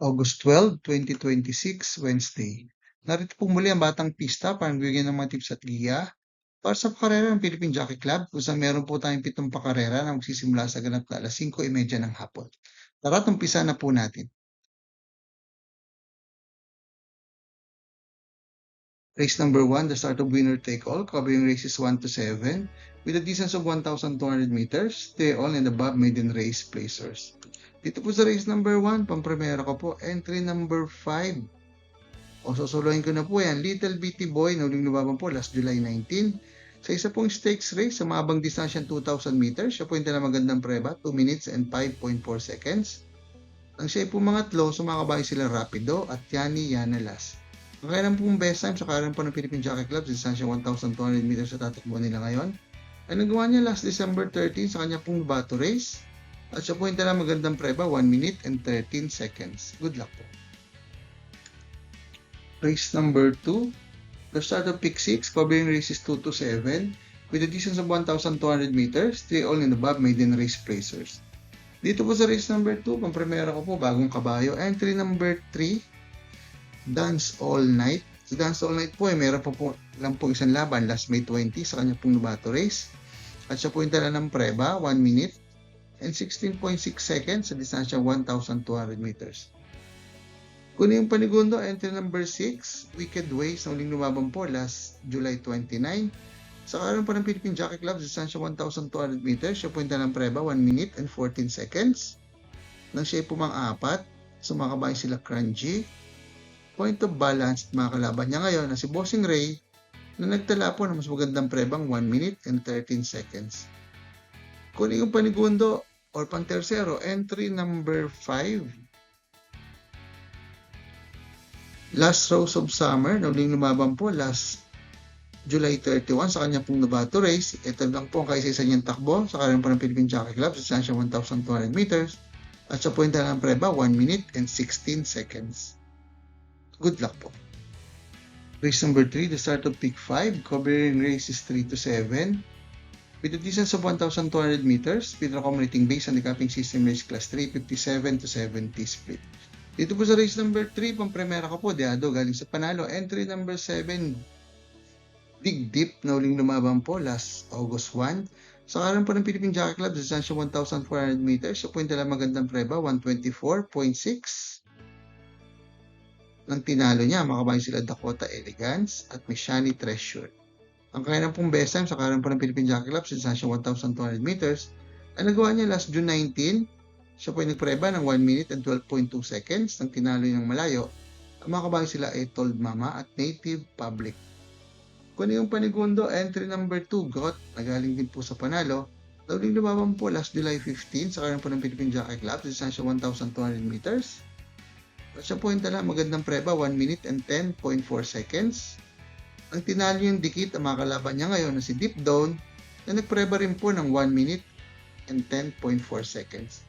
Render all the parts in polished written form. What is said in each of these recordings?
August 12, 2026, Wednesday. Narito po muli ang Batang Pista para bigyan ng mga tips at giya para sa pakarera ng Philippine Jockey Club kung saan meron po tayong 7 pakarera na magsisimula sa ganap na alas 5:30 ng hapon. Tara, umpisa na po natin. Race number 1, the start of winner take all, covering races 1 to 7 with a distance of 1,200 meters. They all and above maiden race placers. Dito po sa race number 1, pampremera ko po, entry number 5. O susuluhin ko na po yan, Little Bitty Boy, na uling lumaban po last July 19. Sa isa pong stakes race, sa mahabang distansya 2,000 meters, siya po yung magandang preba, 2 minutes and 5.4 seconds. Ang siya po mga tlo, sumakabay sila Rapido at Yani Yanelas. Ang kailan pong best time sa karan po ng Philippine Jockey Club, distansya 1,200 meters sa tatakbo nila ngayon. Ay nagawa niya last December 13 sa kanya pong Bato race. At siya po yung magandang preba, 1 minute and 13 seconds. Good luck po. Race number 2, the start of pick 6, covering races 2 to 7, with a distance of 1,200 meters, 3 all and above maiden race placers. Dito po sa race number 2, pampremera ko po, bagong kabayo, entry number 3, Dance All Night. Sa Dance All Night po, meron po lang po isang laban, last May 20, sa kanya pong Nubato race. At siya po yung ng preba, 1 minute and 16.6 seconds sa distansya 1,200 meters. Kunin yung panigundo, entry number 6, Wicked Ways, na uling lumabang po last July 29. Sa karan po ng Philippine Jockey Club, distansya 1,200 meters, siya po yung ng preba, 1 minute and 14 seconds. Nang siya po mga apat, sumakabay sila Crunchy. Point of balance at mga kalaban niya ngayon na si Bossing Ray na nagtala po ng mas magandang prebang 1 minute and 13 seconds. Kunin yung panigundo or pantersero, entry number 5. Last Rose of Summer, na uling lumabang po last July 31 sa kanya pong Nubato race. Ito lang po ang kaisa-isa niyang takbo sa karan po ng Philippine Jockey Club sa distansya 1,200 meters at sa point ng preba 1 minute and 16 seconds. Good luck po. Race number 3, the start of pick 5, covering races 3 to 7. With a distance of 1,200 meters, speed accommodating based on the capping system race class 3, 57 to 70 split. Dito po sa race number 3, pampremera ko po, Deado, galing sa Panalo. Entry number 7, Dig Deep, na uling lumabang po last August 1. Sa karan po ng Philippine Jockey Club, distansya 1,400 meters, sa point na magandang preba, 124.6. Nang tinalo niya, makabayan sila Dakota Elegance at Mishani Treasure. Ang kailan pong best time sa karan po ng Philippine Jockey Club, sa distansya 1,200 meters, ay nagawa niya last June 19. Siya po ay nagpreba ng 1 minute and 12.2 seconds. Nang tinalo niyang malayo, ang makabayan sila ay Told Mama at Native Public. Kung yung panigundo, entry number 2, Got, nagaling din po sa Panalo. Nauling lumabang po last July 15 sa karan po ng Philippine Jockey Club, sa distansya 1,200 meters. At siya po yung magandang preba, 1 minute and 10.4 seconds. Ang tinalo yung dikit ang mga kalaban niya ngayon na si Deep Down na nagpreba rin po ng 1 minute and 10.4 seconds.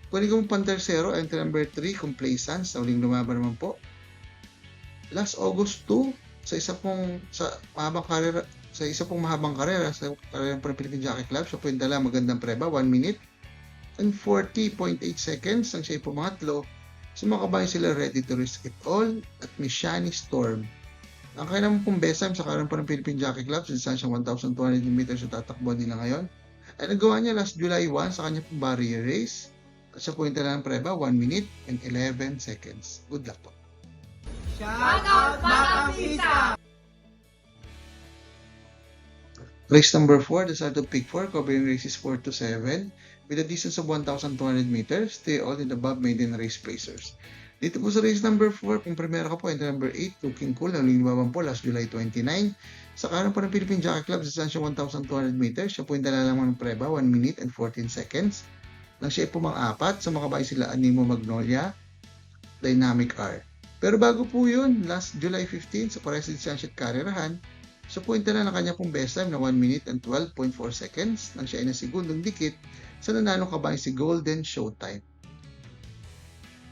Kung yung pantersero, entry number 3, Complacence, na uling lumaban naman po. Last August 2, sa isa pong mahabang karera sa karera po ng Philippine Jockey Club, siya po yung magandang preba, 1 minute and 40.8 seconds. Ang siya po mga tlo, sumakabay sila Ready to Risk It All at Mishani Storm. Ang kailan pong best time sa karan po ng Philippine Jockey Club, sa distansya 1,200 meters sa tatakbo nila ngayon, ay nagawa niya last July 1 sa kanya pong barrier race. At siya po yung ng preba, 1 minute and 11 seconds. Good luck po. Shout out Batang Pista! Race number 4, the start of pick 4, covering races 4 to 7, with a distance of 1,200 meters, stay all in above maiden race placers. Dito po sa race number 4, kung primera ka po, entry number 8, Looking Cool, na lumabang po last July 29. Sa karan po ng Philippine Jockey Club, sa distansya 1,200 meters, siya po yung lamang ng preba, 1 minute and 14 seconds. Nang siya po mga apat, sumakabay sila Animo Magnolia, Dynamic R. Pero bago po yun, last July 15, sa Pares Distansya at Karerahan, siya po yung ng kanya pong best time na 1 minute and 12.4 seconds. Nang siya ay na segundong dikit, sa nanalo kabayan si Golden Showtime.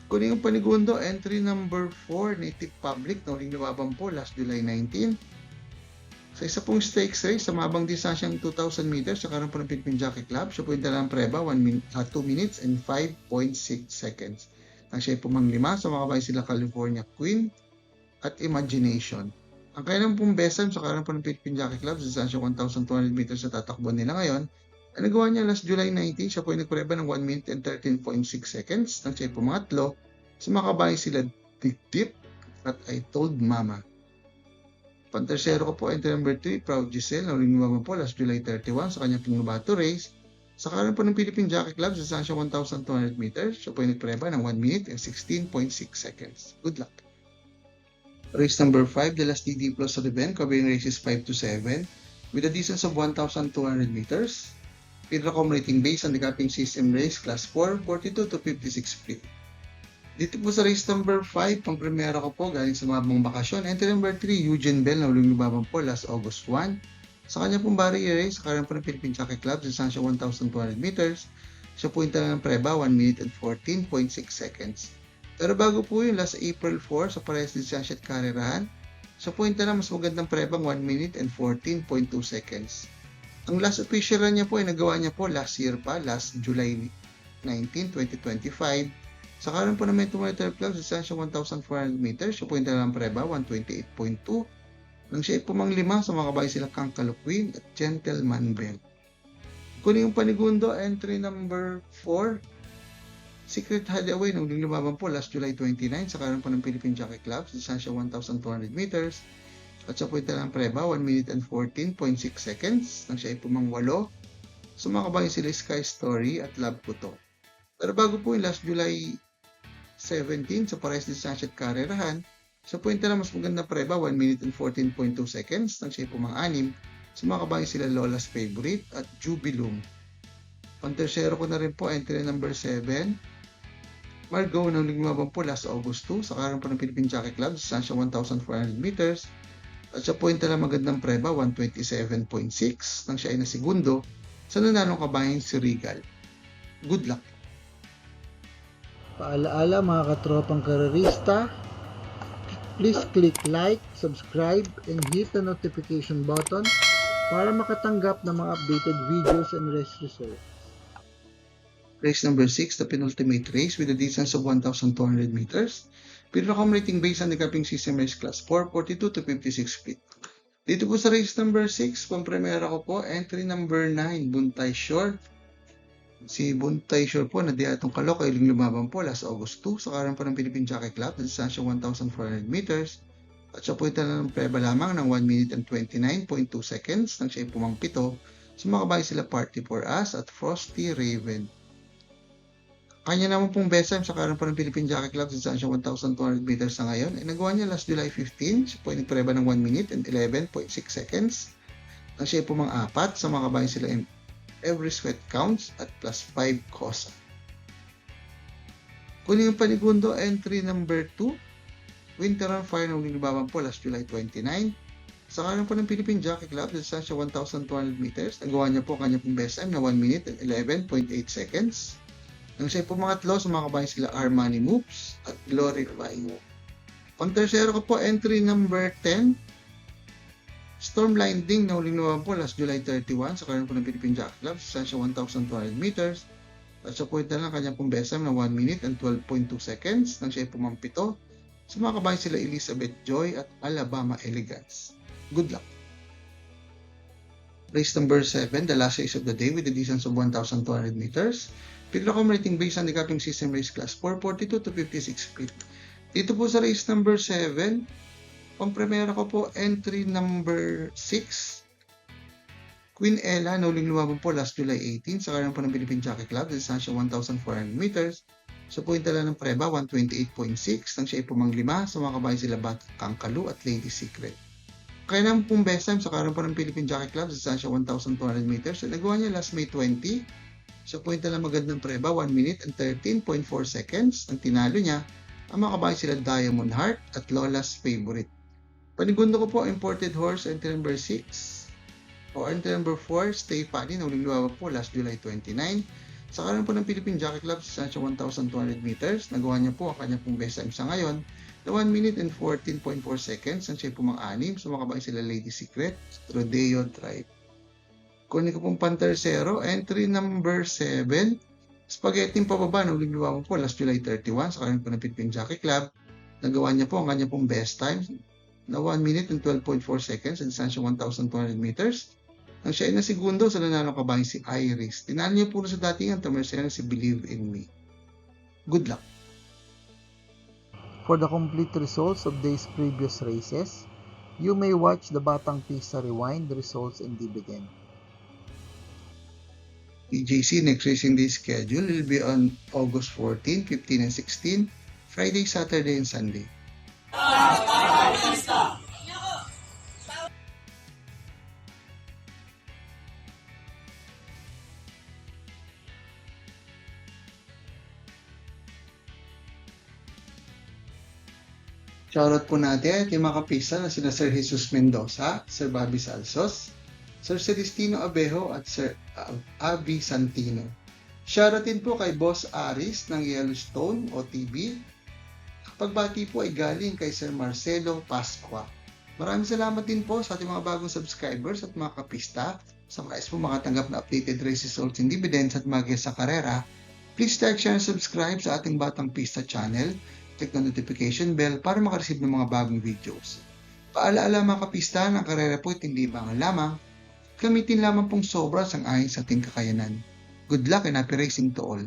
Kunin yung panigundo, entry number 4, Native Public, na uling lumabang po last July 19. Sa isa pong stakes race, sa mabang distansyang 2,000 meters, sa karan po ng Philippine Jockey Club, siya po yung preba, 2 minutes and 5.6 seconds. Ang siya pumang 5, sumakabayan sila California Queen at Imagination. Ang kailang pong best time sa karan po ng Philippine Jockey Club sa distansya 1,200 meters sa tatakbo nila ngayon, ay nagawa niya last July 19, siya po ay nagpreba ng 1 minute and 13.6 seconds. Nang siya po mangatlo, sumakabayan sila Deep Deep at I Told Mama. Pantersero ko po, entry number 3, Proud Giselle, na uling lumabang po last July 31 sa kanyang Pinglubato race. Sa karan po ng Philippine Jockey Club sa distansya 1,200 meters, siya po ay nagpreba ng 1 minute and 16.6 seconds. Good luck! Race number 5, the last TD Plus of the event, covering races 5 to 7, with a distance of 1,200 meters. Pinracom rating based on the capping system race, class 4, 42 to 56 feet. Dito po sa race number 5, pang primera ko po, galing sa mga bakasyon. Entry number 3, Eugene Bell, na uling lumabang po last August 1. Sa kanya pong barrier race, sa karan po ng Philippine Jockey Club, sa distansya 1,200 meters, siya po yung talagang preba, 1 minute and 14.6 seconds. Pero bago po yun, last April 4, sa parehas distansya at karerahan, siya po yung talagang mas magandang prebang 1 minute and 14.2 seconds. Ang last official run niya po ay nagawa niya po last year pa, last July 19, 2025. Sa karan po ng Metro Monitor Club, sa distansya 1,400 meters, siya po yung talagang preba, 128.2. Nang siya ay pumang 5, sa mga kabayan sila Kankalo Queen at Gentleman Bell. Kunin yung panigundo, entry number 4, Secret Hideaway, na uling lumabang po last July 29, sa karan po ng Philippine Jockey Club, sa distansya 1,200 meters. At siya po yung talagang preba, 1 minute and 14.6 seconds. Nang siya ay pumang 8, sumakabayan sila Sky Story at Love Ko To. Pero bago po yung last July 17, sa parehas distansya at karerahan, siya po yung talagang mas maganda preba, 1 minute and 14.2 seconds. Nang siya ay pumang 6, sumakabayan sila Lola's Favorite at Jubilum. Pantersero ko na rin po, entry number 7, Margot, na uling lumabang po last August 2, sa karan po ng Philippine Jockey Club, sa distansya 1,400 meters. At siya po yung talagang magandang preba, 127.6, nang siya ay nasigundo sa nanalong kabayan si Regal. Good luck! Paalaala mga katropang karerista, please click like, subscribe, and hit the notification button para makatanggap ng mga updated videos and race results. Race number 6, the penultimate race with a distance of 1,200 meters. Pinracom rating based on the capping system race class 4, 42 to 56 feet. Dito po sa race number 6, pang-primera ko po, entry number 9, Buntay Shore. Si Buntay Shore po, na diatong Caloocan, uling lumabang po last August 2, sa karan po ng Philippine Jockey Club, na distansya 1,400 meters. At siya po yung talagang preba lamang ng 1 minute and 29.2 seconds. Nang siya ay pumang 7, sumakabayan sila Party for Us at Frosty Raven. Kanya naman pong best time sa karan po ng Philippine Jockey Club sa distansya 1,200 meters na ngayon. Ay nagawa niya last July 15. Siya po ay nagpreba ng 1 minute and 11.6 seconds. Nang siya ay pumang 4, sumakabayan sila Every Sweat Counts at plus 5 Cosa. Kunin yung panigundo, entry number 2, Winter on Fire, na uling lumabang po last July 29. Sa karan po ng Philippine Jockey Club sa distansya 1,200 meters, nagawa niya po kanya pong best time na 1 minute and 11.8 seconds. Nang siya po mangatlo, sumakabayan sila Armani Moves at Glorify. Pang tersero ko po, entry number 10, Storm Blinding, na uling lumabang po last July 31 sa karan po ng Philippine Jockey Club sa distansya 1,200 meters. At siya po ito lang kanya pong best time na 1 minute and 12.2 seconds. Nang siya po mampito, sumakabayan sila Elizabeth Joy at Alabama Elegance. Good luck! Race number 7, the last race of the day with a distance of 1,200 meters. Pinracom rating based on the capping system race class 4, 42 to 56 feet. Dito po sa race number 7, pang primera ko po, entry number 6, Queen Ella, na uling lumabang po last July 18 sa karan po ng Philippine Jockey Club, distansya 1,400 meters. Sa point tala ng preba, 128.6, nang siya ay pumang 5, sumakabayan sila Kankalo at Lady Secret. Kaya naman pong best time sa karan po ng Philippine Jockey Club, distansya 1,200 meters. Nagawa niya last May 20, sa point na magandang preba, 1 minute and 13.4 seconds. Ang tinalo niya, ang makabayan sila Diamond Heart at Lola's Favorite. Panigundo ko po, imported horse, entry number 6. O entry number 4, Stay Funny, na uling lumabang po last July 29. Sa karan po ng Philippine Jockey Club sa distansya 1,200 meters, nagawa niya po ang kanyang pong best time sa ngayon na 1 minute and 14.4 seconds. Ang siya po mga-6, sumakabayan sila Lady Secret, Rodeo Drive. Kunin ko pong pantersero, entry number 7, Spaghetti pababa ng lumibaba po last July 31 sa kanyang panapit ng Jockey Club. Nagawa niya po ang kanya pong best time na 1 minute and 12.4 seconds sa distansya 1,200 meters. Nang siya ay na segundo sa nanalo kabayan si Iris. Tinalo niya po sa dating ang tamersyal si Believe in Me. Good luck! For the complete results of these previous races, you may watch the Batang Pista Rewind results and dividend. PJC next racing day schedule will be on August 14, 15, and 16, Friday, Saturday, and Sunday. Shoutout po natin at yung mga kapisa na sila Sir Jesus Mendoza, Sir Bobby Salsos, Sir Celestino Abejo at Sir Avi Santino. Shoutout din po kay Boss Aris ng Yellowstone OTB. Pagbati po ay galing kay Sir Marcelo Pasqua. Maraming salamat din po sa ating mga bagong subscribers at mga kapista. Sa mga po makatanggap na updated race results and dividends at mga guest sa karera, please like, share, and subscribe sa ating Batang Pista channel. Click the notification bell para makareceive ng mga bagong videos. Paalaala mga kapista, ng karera po hindi bangal lamang. Gamitin lamang pong sobra sang ayon sa ating kakayanan. Good luck and happy racing to all.